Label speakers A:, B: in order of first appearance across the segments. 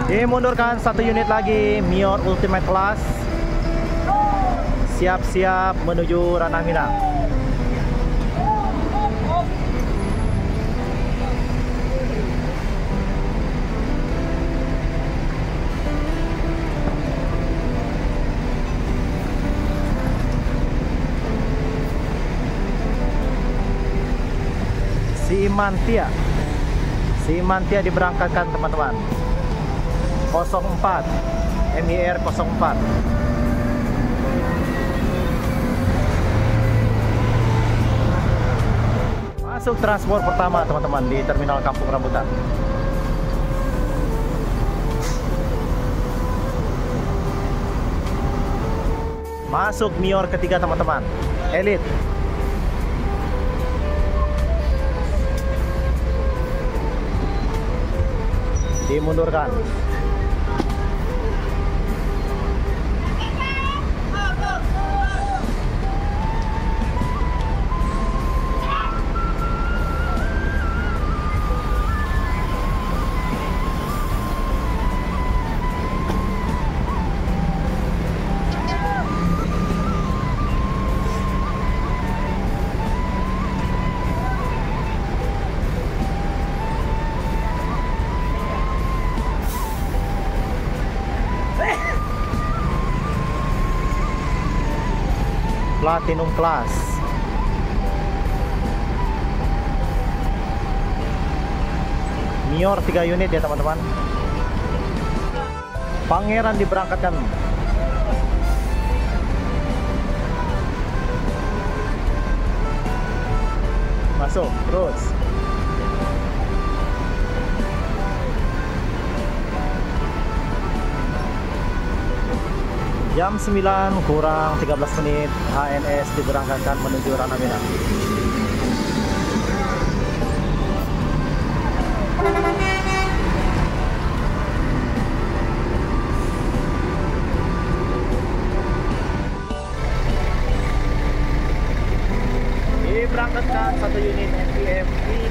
A: Dimundurkan satu unit lagi, Mior Ultimate Class. Siap-siap menuju Ranah Minang. Si Mantia diberangkatkan teman-teman. 04 MIR 04. Masuk transport pertama teman-teman di Terminal Kampung Rambutan. Masuk Mior ketiga teman-teman, Elite. Dimundurkan. Platinum Class. Mior 3 unit ya teman-teman. Pangeran diberangkatkan. Masuk terus. Jam 9 kurang 13 menit ANS diberangkatkan menuju Ranah Minang. Diberangkatkan satu unit NPM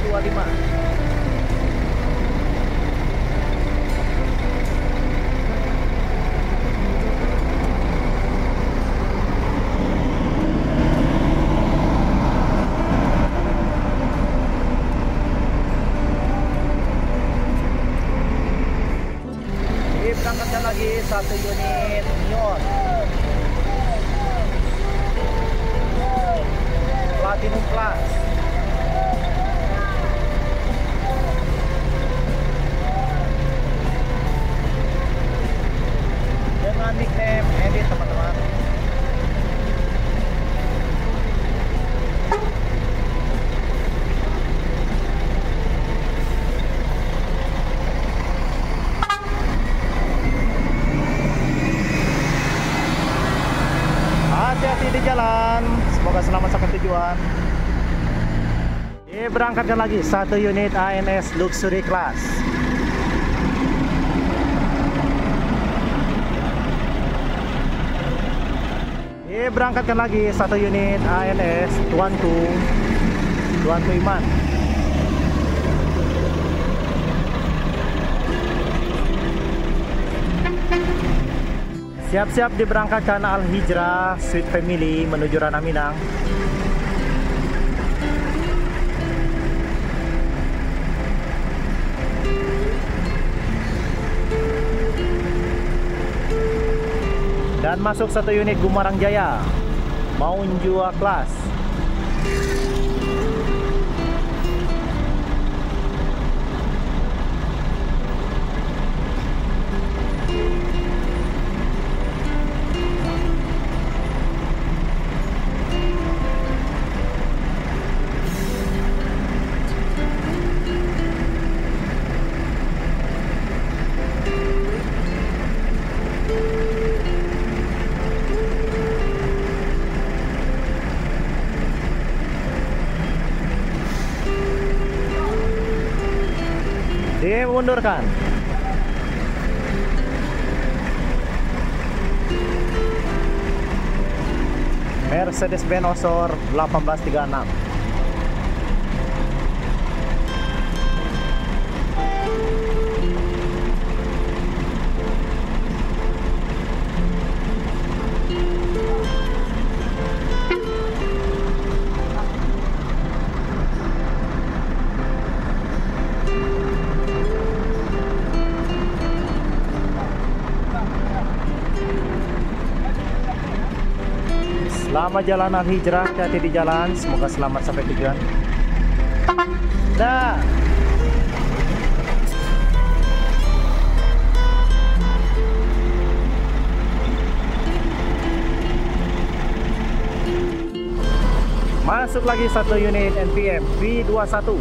A: I25. Berangkatkan lagi satu unit Mior Platinum Class. Dengan nickname Edit teman-teman. Hati-hati di jalan, semoga selamat sampai tujuan. Berangkatkan lagi satu unit ANS Luxury Class. Berangkatkan lagi satu unit ANS Tuanku Iman. Siap-siap diberangkatkan Al Hijrah Sweet Family menuju Ranah Minang. Dan masuk satu unit Gumarang Jaya Maunjua Class. Dimundurkan. Mercedes-Benz Osor 1836. Selamat jalanan hijrah, hati-hati di jalan. Semoga selamat sampai tujuan. Dah. Masuk lagi satu unit NPM V21.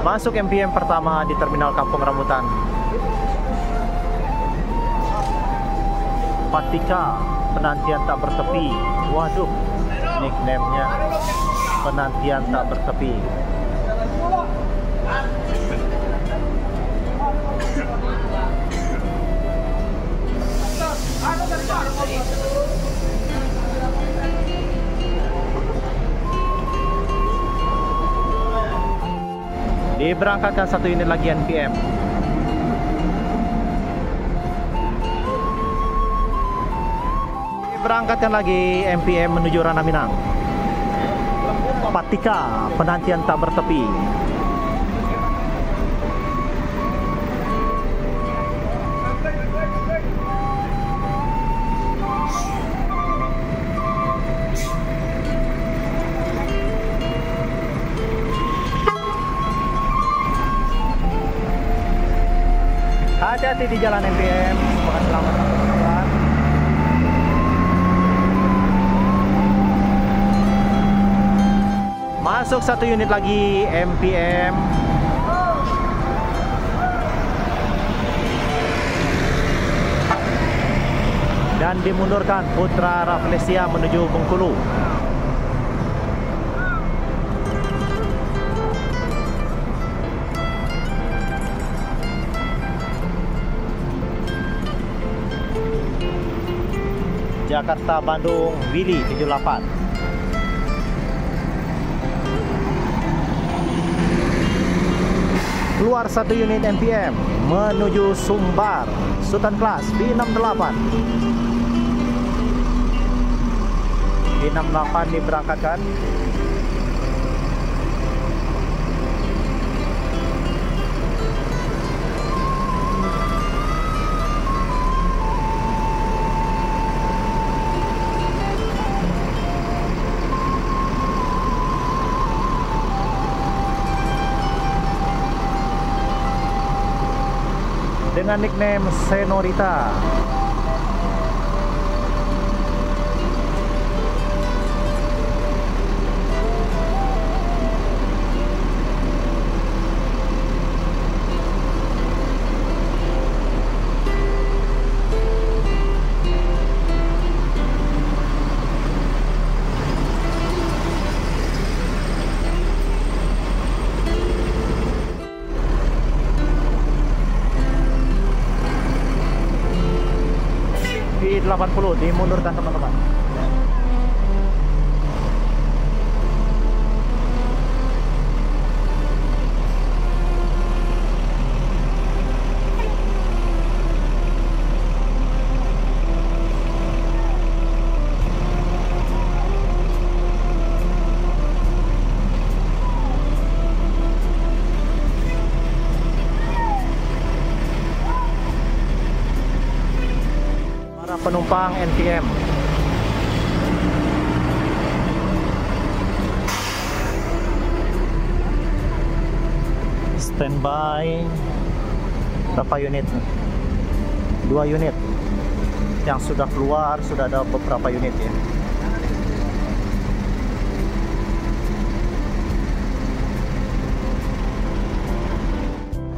A: Masuk MPM pertama di Terminal Kampung Rambutan. Patika, penantian tak bertepi. Waduh, nickname-nya penantian tak bertepi. Diberangkatkan satu unit lagi NPM. Diberangkatkan lagi MPM menuju Ranah Minang. Patika, penantian tak bertepi. Hati-hati di jalan MPM, semoga selamat sampai tujuan. Masuk satu unit lagi MPM. Dan dimundurkan Putra Rafflesia menuju Bengkulu. Jakarta Bandung Willy 78. Keluar satu unit MPM menuju Sumbar Sultan Kelas B68. B68 diberangkatkan. Dengan nickname Senorita. V80 dimundurkan teman-teman. Penumpang NPM. Standby. Berapa unit? 2 unit. Yang sudah keluar, sudah ada beberapa unit ya.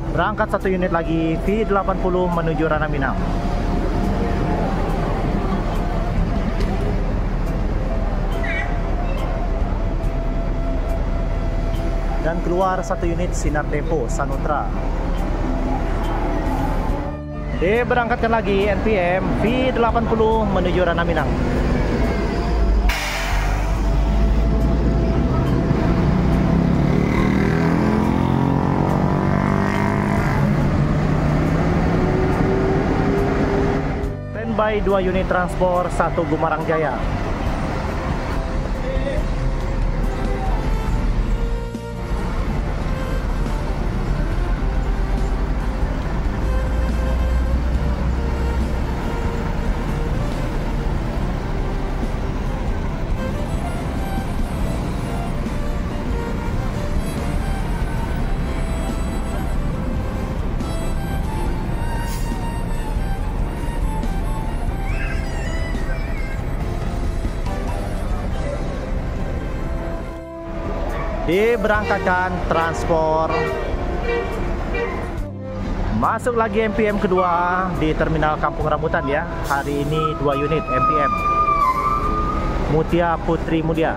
A: Berangkat satu unit lagi V80 menuju Ranah Minang. Dan keluar satu unit Sinar Depo Sanutra. Diberangkatkan lagi NPM V80 menuju Ranah Minang. Standby 2 unit transport 1 Gumarang Jaya. Diberangkatkan transport. Masuk lagi MPM kedua di Terminal Kampung Rambutan ya. Hari ini 2 unit MPM Mutia Putri Mulia.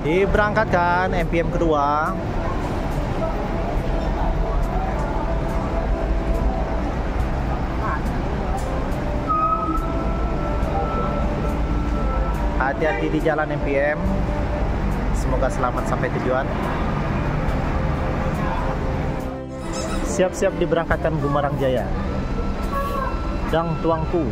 A: Diberangkatkan MPM kedua. Hati-hati di jalan MPM. Semoga selamat sampai tujuan. Siap-siap diberangkatkan Gumarang Jaya. Dang Tuangku.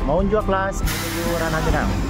A: Maunjua kelas menuju Ranah Minang.